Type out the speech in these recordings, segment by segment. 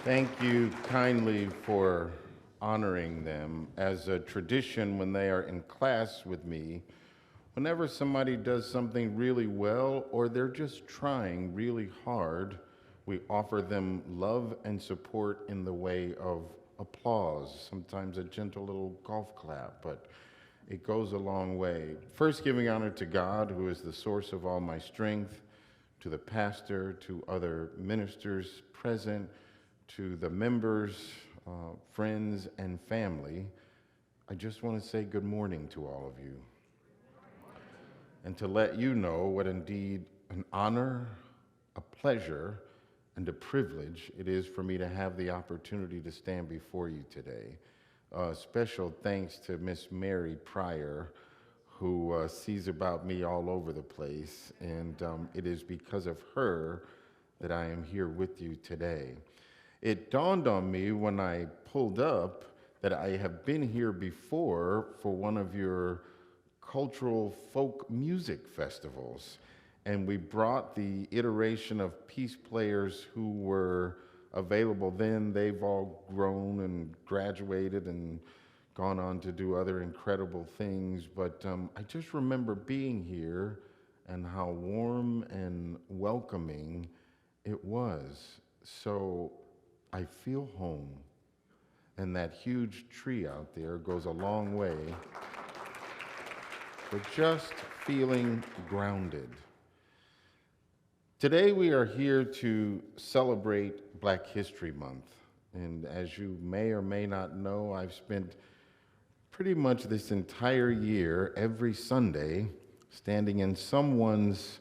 Thank you kindly for honoring them. As a tradition, when they are in class with me, whenever somebody does something really well or they're just trying really hard, we offer them love and support in the way of applause, sometimes a gentle little golf clap, but it goes a long way. First, giving honor to God, who is the source of all my strength, to the pastor, to other ministers present, to the members, friends, and family. I just want to say good morning to all of you, and to let you know what indeed an honor, a pleasure, and a privilege it is for me to have the opportunity to stand before you today. Special thanks to Miss Mary Pryor, who sees about me all over the place, and it is because of her that I am here with you today. It dawned on me when I pulled up that I have been here before for one of your cultural folk music festivals, and we brought the iteration of Peace players who were available then. They've all grown and graduated and gone on to do other incredible things, but I just remember being here and how warm and welcoming it was. So I feel home, and that huge tree out there goes a long way for just feeling grounded. Today we are here to celebrate Black History Month, and as you may or may not know, I've spent pretty much this entire year, every Sunday, standing in someone's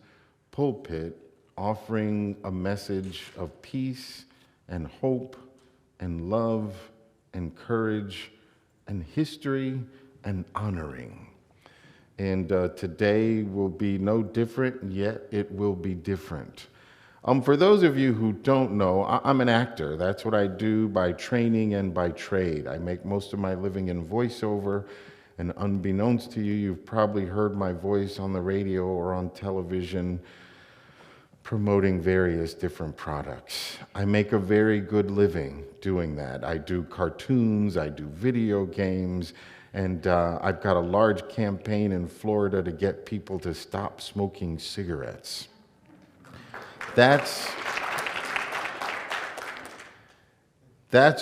pulpit offering a message of peace and hope and love and courage and history and honoring. And today will be no different, yet it will be different. For those of you who don't know, I'm an actor. That's what I do by training and by trade. I make most of my living in voiceover, and unbeknownst to you, you've probably heard my voice on the radio or on television promoting various different products. I make a very good living doing that. I do cartoons, I do video games, and I've got a large campaign in Florida to get people to stop smoking cigarettes. That's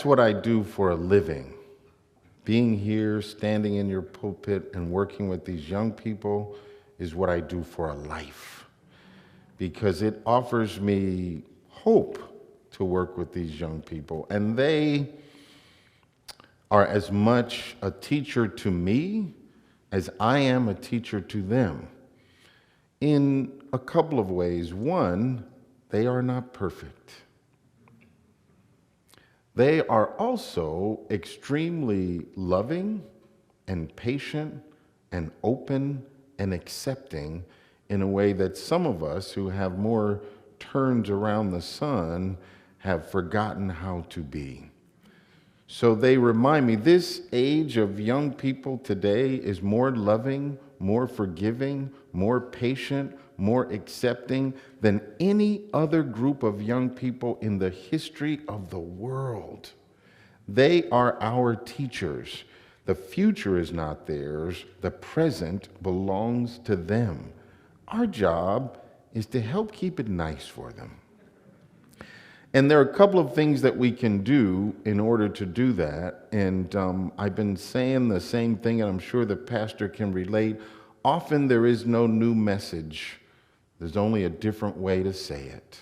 what I do for a living. Being here, standing in your pulpit and working with these young people is what I do for a life, because it offers me hope to work with these young people. And they are as much a teacher to me as I am a teacher to them in a couple of ways. One, they are not perfect. They are also extremely loving and patient and open and accepting in a way that some of us who have more turns around the sun have forgotten how to be. So they remind me, this age of young people today is more loving, more forgiving, more patient, more accepting than any other group of young people in the history of the world. They are our teachers. The future is not theirs. The present belongs to them. Our job is to help keep it nice for them. And there are a couple of things that we can do in order to do that. And I've been saying the same thing, and I'm sure the pastor can relate. Often there is no new message. There's only a different way to say it.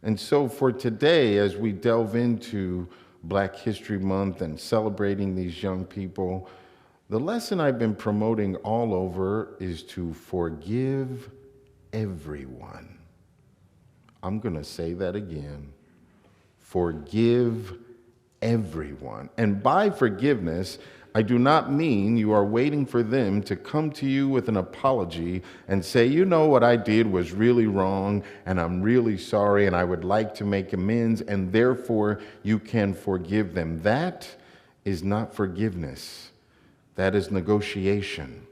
And so for today, as we delve into Black History Month and celebrating these young people, the lesson I've been promoting all over is to forgive everyone. I'm going to say that again. Forgive everyone. And by forgiveness, I do not mean you are waiting for them to come to you with an apology and say, you know, what I did was really wrong, and I'm really sorry, and I would like to make amends, and therefore you can forgive them. That is not forgiveness. That is negotiation.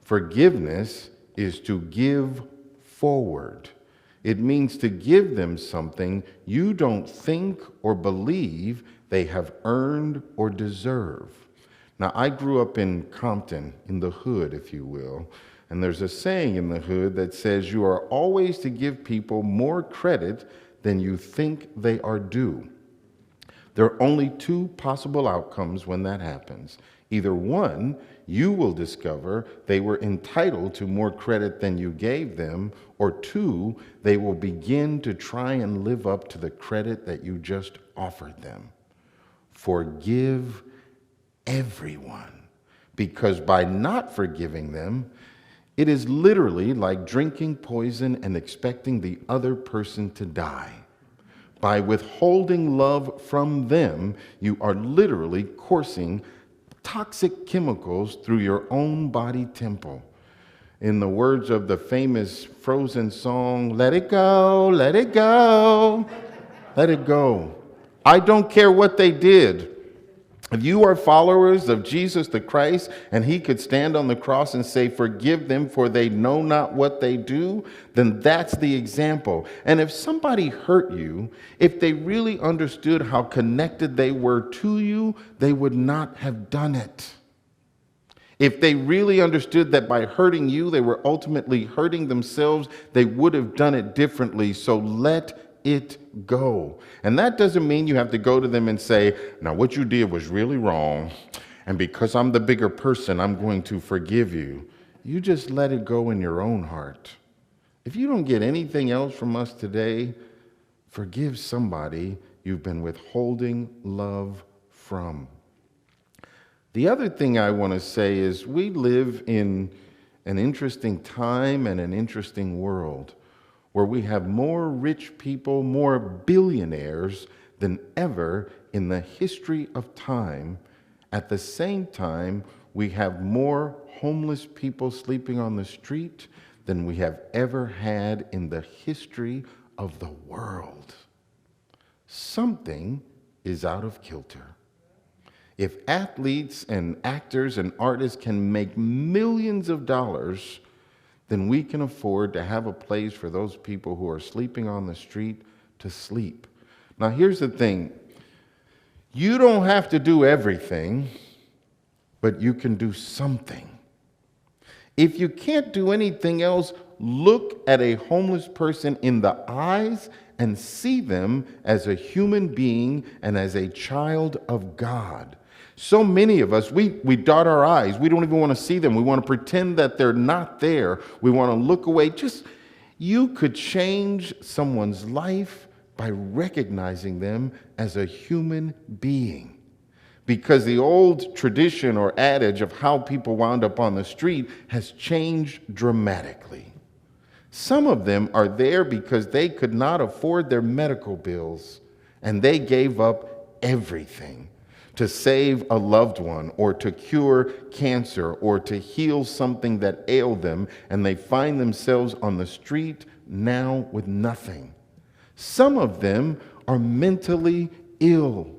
Forgiveness is to give forward. It means to give them something you don't think or believe they have earned or deserve. Now, I grew up in Compton, in the hood, if you will, and there's a saying in the hood that says you are always to give people more credit than you think they are due. There are only two possible outcomes when that happens. Either one, you will discover they were entitled to more credit than you gave them, or two, they will begin to try and live up to the credit that you just offered them. Forgive everyone, because by not forgiving them, it is literally like drinking poison and expecting the other person to die. By withholding love from them, you are literally coursing toxic chemicals through your own body temple. In the words of the famous Frozen song, let it go, let it go, let it go. I don't care what they did. If you are followers of Jesus the Christ and he could stand on the cross and say, forgive them for they know not what they do, then that's the example. And if somebody hurt you, if they really understood how connected they were to you, they would not have done it. If they really understood that by hurting you, they were ultimately hurting themselves, they would have done it differently. So let it go. And that doesn't mean you have to go to them and say, now what you did was really wrong, and because I'm the bigger person, I'm going to forgive you. You just let it go in your own heart. If you don't get anything else from us today, forgive somebody you've been withholding love from. The other thing I want to say is we live in an interesting time and an interesting world where we have more rich people, more billionaires than ever in the history of time. At the same time, we have more homeless people sleeping on the street than we have ever had in the history of the world. Something is out of kilter. If athletes and actors and artists can make millions of dollars, then we can afford to have a place for those people who are sleeping on the street to sleep. Now, here's the thing. You don't have to do everything, but you can do something. If you can't do anything else, look at a homeless person in the eyes and see them as a human being and as a child of God. So many of us, we dot our eyes. We don't even want to see them. We want to pretend that they're not there. We want to look away. You could change someone's life by recognizing them as a human being. Because the old tradition or adage of how people wound up on the street has changed dramatically. Some of them are there because they could not afford their medical bills, and they gave up everything to save a loved one or to cure cancer or to heal something that ailed them, and they find themselves on the street now with nothing. Some of them are mentally ill.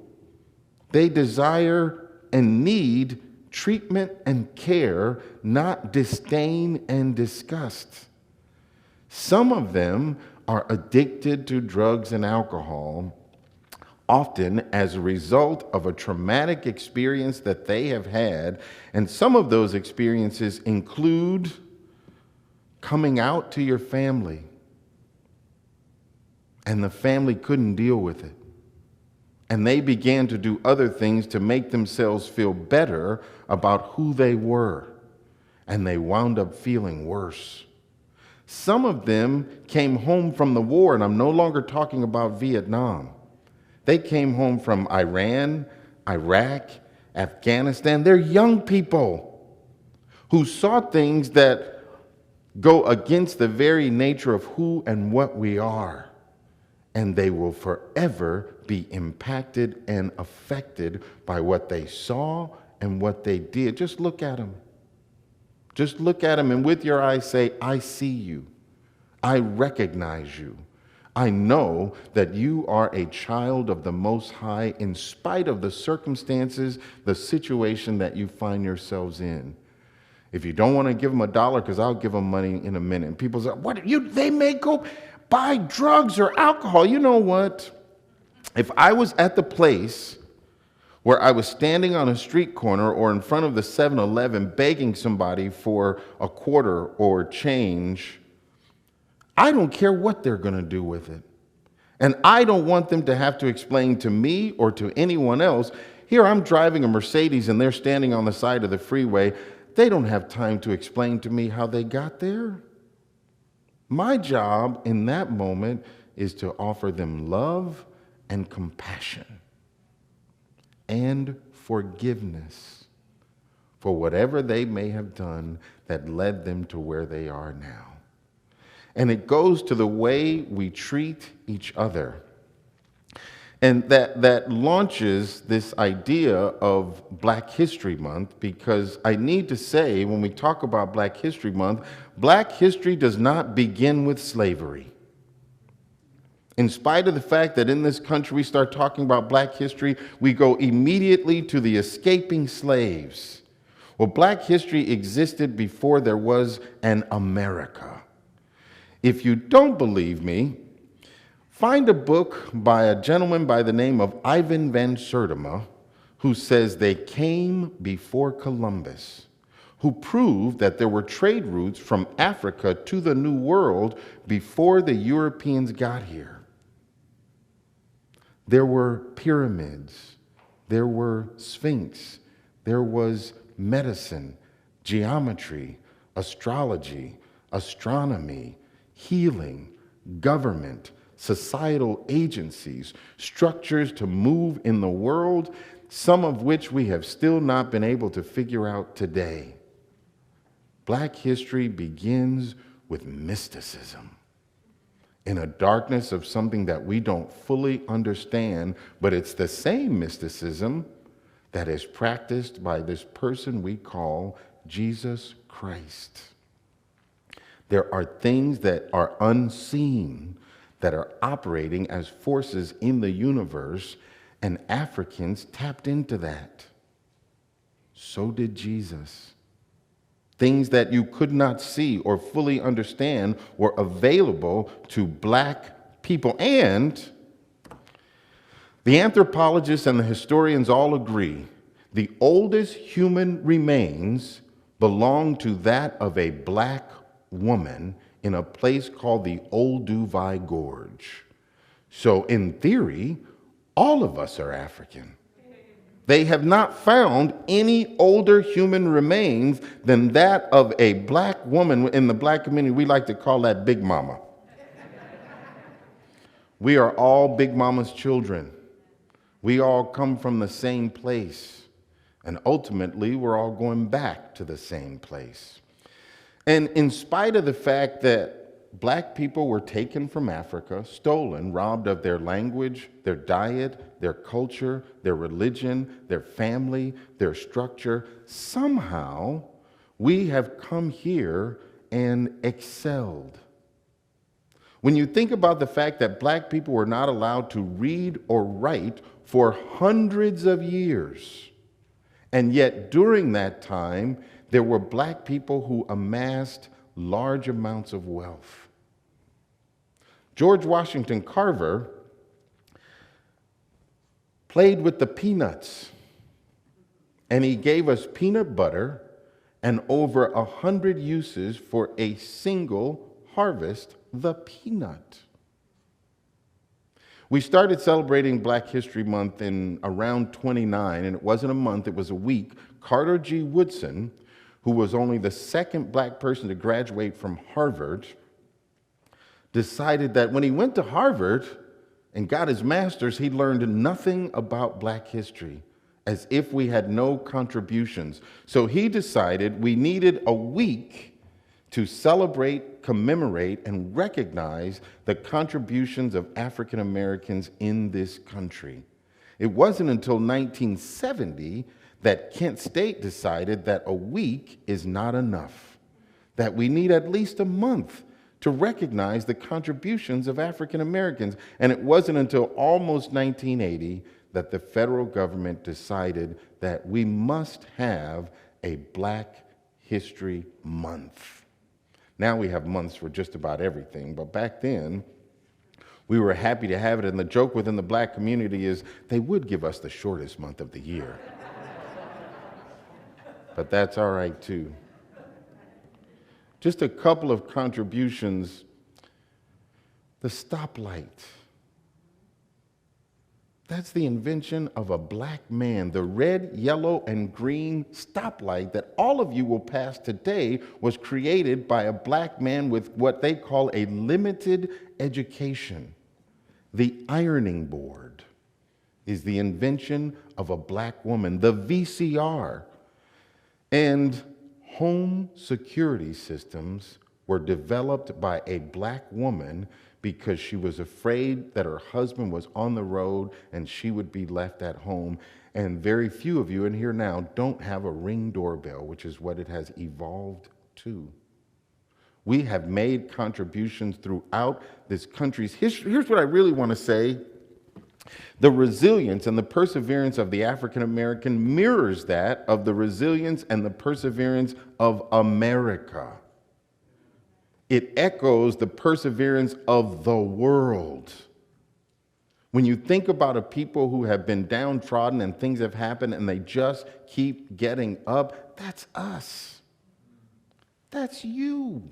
They desire and need treatment and care, not disdain and disgust. Some of them are addicted to drugs and alcohol, often as a result of a traumatic experience that they have had. And some of those experiences include coming out to your family, and the family couldn't deal with it. And they began to do other things to make themselves feel better about who they were. And they wound up feeling worse. Some of them came home from the war, and I'm no longer talking about Vietnam. They came home from Iran, Iraq, Afghanistan. They're young people who saw things that go against the very nature of who and what we are. And they will forever be impacted and affected by what they saw and what they did. Just look at them. Just look at them, and with your eyes say, I see you. I recognize you. I know that you are a child of the Most High in spite of the circumstances, the situation that you find yourselves in. If you don't want to give them $1, because I'll give them money in a minute. And people say, what? They may go. buy drugs or alcohol. You know what? If I was at the place where I was standing on a street corner or in front of the 7-Eleven begging somebody for a quarter or change, I don't care what they're going to do with it. And I don't want them to have to explain to me or to anyone else. Here I'm driving a Mercedes and they're standing on the side of the freeway. They don't have time to explain to me how they got there. My job in that moment is to offer them love and compassion and forgiveness for whatever they may have done that led them to where they are now. And it goes to the way we treat each other. And that launches this idea of Black History Month, because I need to say, when we talk about Black History Month, Black history does not begin with slavery. In spite of the fact that in this country we start talking about Black history, we go immediately to the escaping slaves. Well, Black history existed before there was an America. If you don't believe me, find a book by a gentleman by the name of Ivan van Sertima, who says they came before Columbus, who proved that there were trade routes from Africa to the New World before the Europeans got here. There were pyramids, there were sphinx, there was medicine, geometry, astrology, astronomy, healing, government, societal agencies, structures to move in the world, some of which we have still not been able to figure out today. Black history begins with mysticism, in a darkness of something that we don't fully understand, but it's the same mysticism that is practiced by this person we call Jesus Christ. There are things that are unseen that are operating as forces in the universe, and Africans tapped into that. So did Jesus. Things that you could not see or fully understand were available to Black people. And the anthropologists and the historians all agree the oldest human remains belong to that of a Black woman in a place called the Olduvai Gorge. So in theory, all of us are African. They have not found any older human remains than that of a Black woman. In the Black community, we like to call that Big Mama. We are all Big Mama's children. We all come from the same place. And ultimately, we're all going back to the same place. And in spite of the fact that Black people were taken from Africa, stolen, robbed of their language, their diet, their culture, their religion, their family, their structure, somehow we have come here and excelled. When you think about the fact that Black people were not allowed to read or write for hundreds of years, and yet during that time, there were Black people who amassed large amounts of wealth. George Washington Carver played with the peanuts, and he gave us peanut butter and over 100 uses for a single harvest, the peanut. We started celebrating Black History Month in around 29, and it wasn't a month, it was a week. Carter G. Woodson, who was only the second Black person to graduate from Harvard, decided that when he went to Harvard and got his master's, he learned nothing about Black history, as if we had no contributions. So he decided we needed a week to celebrate, commemorate, and recognize the contributions of African Americans in this country. It wasn't until 1970 that Kent State decided that a week is not enough, that we need at least a month to recognize the contributions of African Americans. And it wasn't until almost 1980 that the federal government decided that we must have a Black History Month. Now we have months for just about everything, but back then We were happy to have it, and the joke within the black community is they would give us the shortest month of the year. But that's all right, too. Just a couple of contributions. The stoplight. That's the invention of a black man. The red, yellow, and green stoplight that all of you will pass today was created by a black man with what they call a limited education. The ironing board is the invention of a black woman. The VCR and home security systems were developed by a black woman because she was afraid that her husband was on the road and she would be left at home. And very few of you in here now don't have a Ring doorbell, which is what it has evolved to. We have made contributions throughout this country's history. Here's what I really want to say. The resilience and the perseverance of the African American mirrors that of the resilience and the perseverance of America. It echoes the perseverance of the world. When you think about a people who have been downtrodden and things have happened and they just keep getting up, that's us. That's you.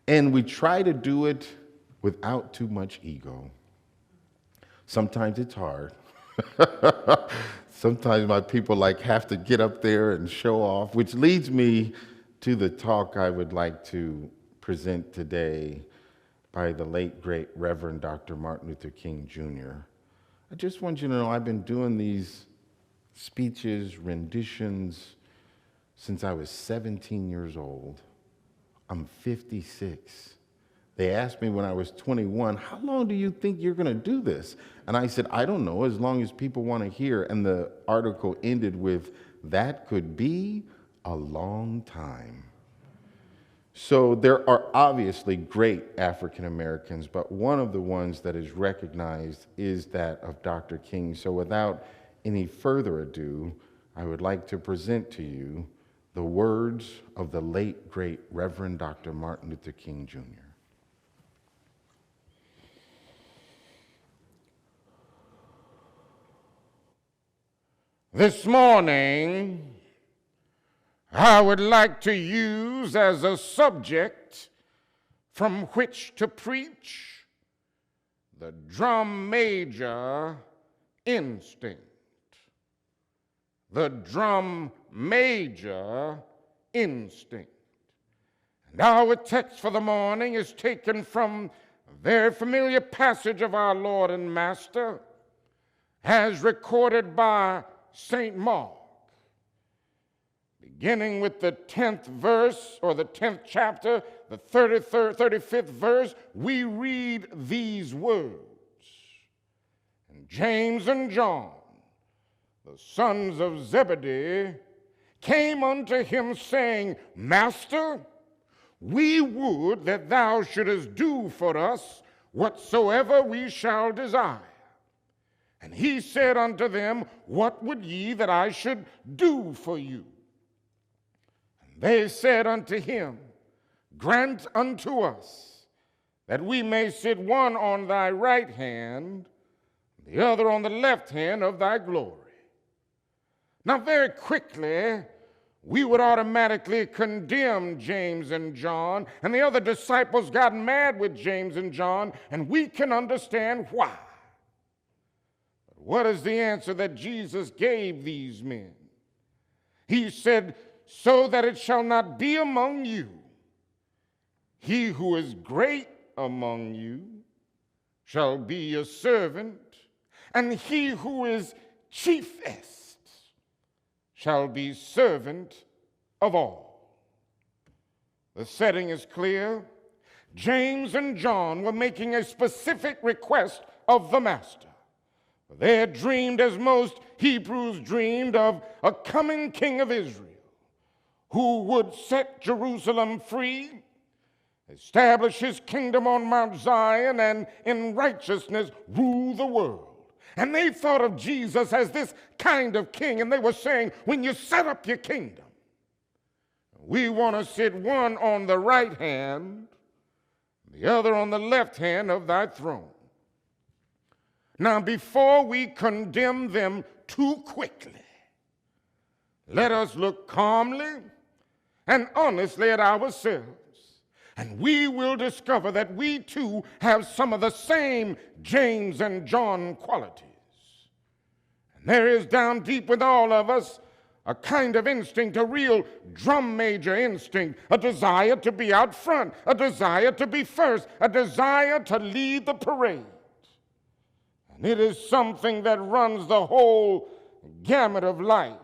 And we try to do it without too much ego. Sometimes it's hard. Sometimes my people have to get up there and show off, which leads me to the talk I would like to present today by the late, great Reverend Dr. Martin Luther King Jr. I just want you to know I've been doing these speeches, renditions, since I was 17 years old. I'm 56. They asked me when I was 21, how long do you think you're going to do this? And I said, I don't know, as long as people want to hear. And the article ended with, that could be a long time. So there are obviously great African Americans, but one of the ones that is recognized is that of Dr. King. So without any further ado, I would like to present to you the words of the late, great Reverend Dr. Martin Luther King Jr. This morning, I would like to use as a subject from which to preach the drum major instinct. The drum major instinct. And our text for the morning is taken from a very familiar passage of our Lord and Master, as recorded by St. Mark. Beginning with the 10th verse, or the 10th chapter, the 35th verse, we read these words. And James and John, the sons of Zebedee, came unto him, saying, Master, we would that thou shouldest do for us whatsoever we shall desire. And he said unto them, What would ye that I should do for you? And they said unto him, Grant unto us that we may sit one on thy right hand, the other on the left hand of thy glory. Now, very quickly, we would automatically condemn James and John, and the other disciples got mad with James and John, and we can understand why. But what is the answer that Jesus gave these men? He said, So that it shall not be among you. He who is great among you shall be your servant, and he who is chiefest shall be servant of all. The setting is clear. James and John were making a specific request of the Master. They had dreamed, as most Hebrews dreamed, of a coming king of Israel who would set Jerusalem free, establish his kingdom on Mount Zion, and in righteousness rule the world. And they thought of Jesus as this kind of king, and they were saying, when you set up your kingdom, we want to sit one on the right hand, the other on the left hand of thy throne. Now, before we condemn them too quickly, let us look calmly and honestly at ourselves, and we will discover that we too have some of the same James and John qualities. And there is down deep with all of us a kind of instinct, a real drum major instinct, a desire to be out front, a desire to be first, a desire to lead the parade. And it is something that runs the whole gamut of life.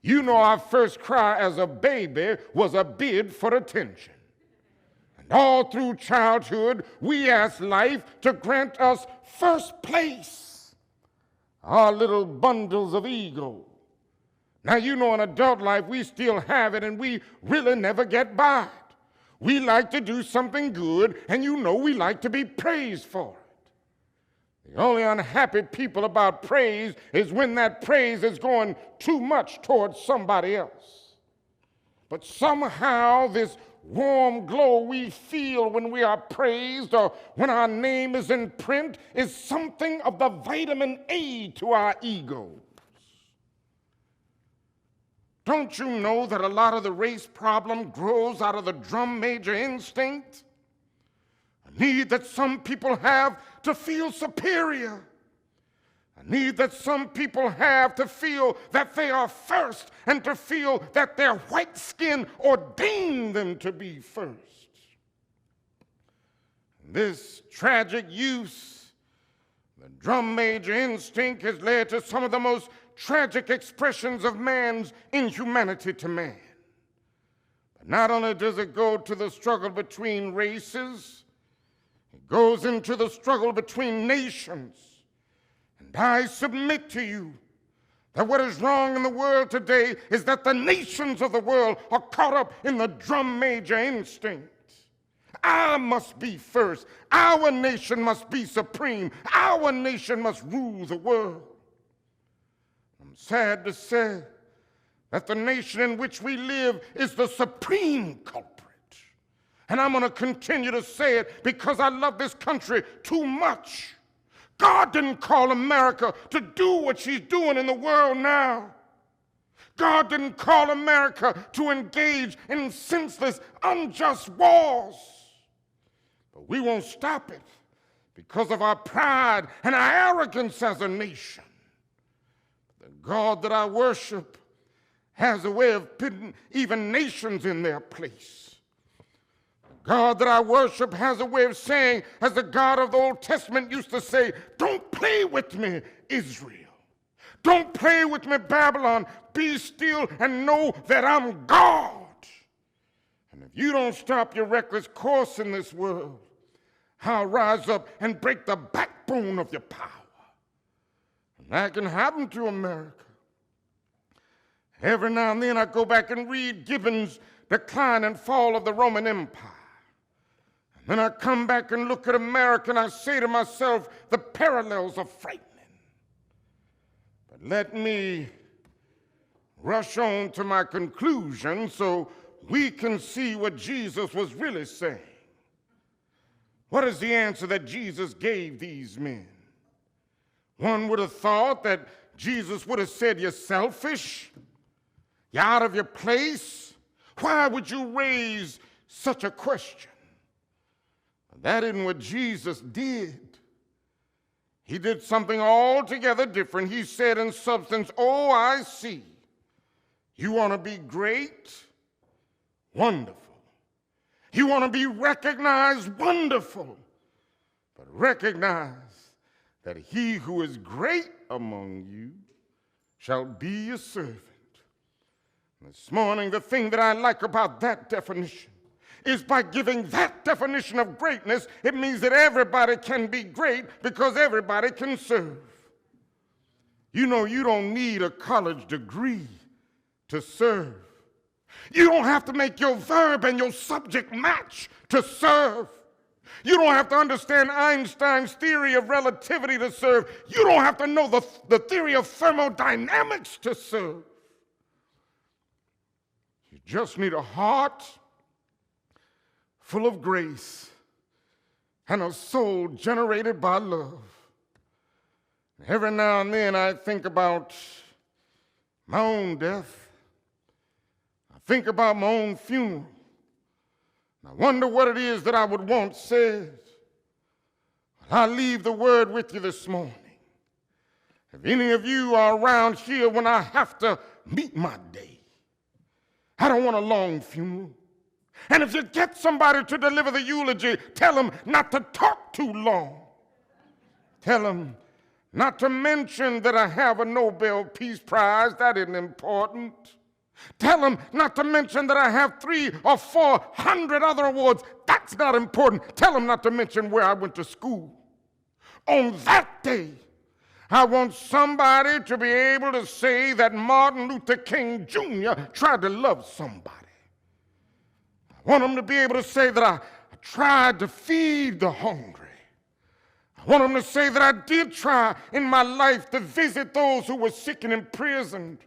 You know, our first cry as a baby was a bid for attention. And all through childhood, we asked life to grant us first place, our little bundles of ego. Now, you know, in adult life, we still have it, and we really never get by it. We like to do something good, and you know we like to be praised for it. The only unhappy people about praise is when that praise is going too much towards somebody else. But somehow this warm glow we feel when we are praised or when our name is in print is something of the vitamin A to our ego. Don't you know that a lot of the race problem grows out of the drum major instinct? A need that some people have to feel superior. A need that some people have to feel that they are first and to feel that their white skin ordained them to be first. This tragic use, the drum major instinct, has led to some of the most tragic expressions of man's inhumanity to man. But not only does it go to the struggle between races, it goes into the struggle between nations. And I submit to you that what is wrong in the world today is that the nations of the world are caught up in the drum major instinct. I must be first. Our nation must be supreme. Our nation must rule the world. I'm sad to say that the nation in which we live is the supreme culprit. And I'm going to continue to say it because I love this country too much. God didn't call America to do what she's doing in the world now. God didn't call America to engage in senseless, unjust wars. But we won't stop it because of our pride and our arrogance as a nation. The God that I worship has a way of putting even nations in their place. The God that I worship has a way of saying, as the God of the Old Testament used to say, don't play with me, Israel. Don't play with me, Babylon. Be still and know that I'm God. And if you don't stop your reckless course in this world, I'll rise up and break the backbone of your power. And that can happen to America. Every now and then I go back and read Gibbon's Decline and Fall of the Roman Empire. And then I come back and look at America and I say to myself, the parallels are frightening. But let me rush on to my conclusion so we can see what Jesus was really saying. What is the answer that Jesus gave these men? One would have thought that Jesus would have said, you're selfish, you're out of your place. Why would you raise such a question? That isn't what Jesus did. He did something altogether different. He said in substance, oh, I see. You want to be great? Wonderful. You want to be recognized? Wonderful. But recognize that he who is great among you shall be your servant. This morning, the thing that I like about that definition is by giving that definition of greatness, it means that everybody can be great because everybody can serve. You know, you don't need a college degree to serve. You don't have to make your verb and your subject match to serve. You don't have to understand Einstein's theory of relativity to serve. You don't have to know the theory of thermodynamics to serve. You just need a heart full of grace and a soul generated by love. Every now and then I think about my own death. I think about my own funeral. I wonder what it is that I would want said. I'll leave the word with you this morning. If any of you are around here when I have to meet my day, I don't want a long funeral. And if you get somebody to deliver the eulogy, tell them not to talk too long. Tell them not to mention that I have a Nobel Peace Prize. That isn't important. Tell them not to mention that I have 300 or 400 other awards. That's not important. Tell them not to mention where I went to school. On that day, I want somebody to be able to say that Martin Luther King Jr. tried to love somebody. I want them to be able to say that I tried to feed the hungry. I want them to say that I did try in my life to visit those who were sick and imprisoned.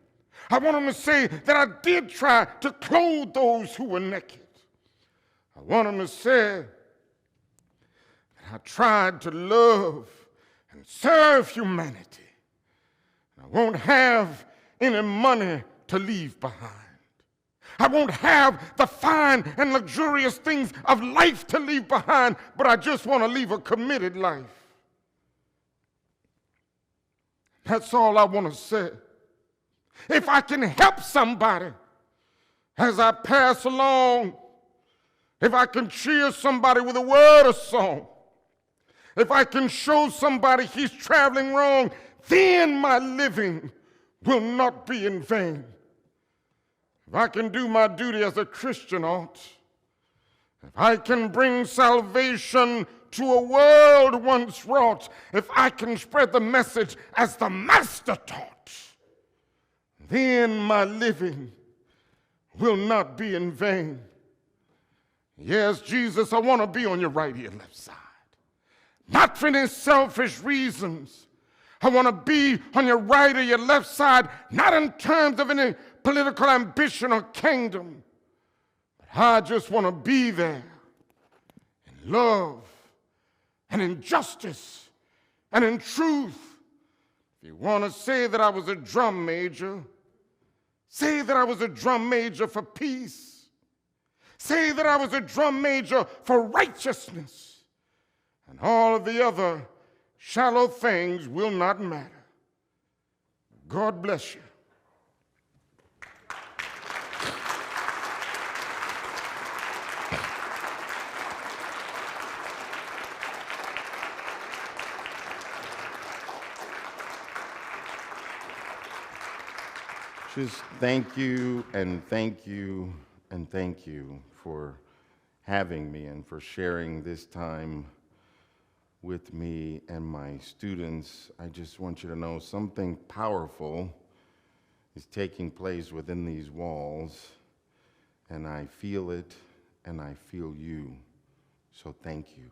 I want them to say that I did try to clothe those who were naked. I want them to say that I tried to love and serve humanity. I won't have any money to leave behind. I won't have the fine and luxurious things of life to leave behind, but I just want to leave a committed life. That's all I want to say. If I can help somebody as I pass along, if I can cheer somebody with a word or song, if I can show somebody he's traveling wrong, then my living will not be in vain. If I can do my duty as a Christian ought, if I can bring salvation to a world once wrought, if I can spread the message as the Master taught, then my living will not be in vain. Yes, Jesus, I want to be on your right ear, left side. Not for any selfish reasons. I want to be on your right or your left side, not in terms of any political ambition or kingdom. But I just want to be there in love and in justice and in truth. If you want to say that I was a drum major, say that I was a drum major for peace. Say that I was a drum major for righteousness. And all of the other shallow things will not matter. God bless you. Just thank you and thank you and thank you for having me and for sharing this time with me and my students. I just want you to know something powerful is taking place within these walls, and I feel it and I feel you. So thank you.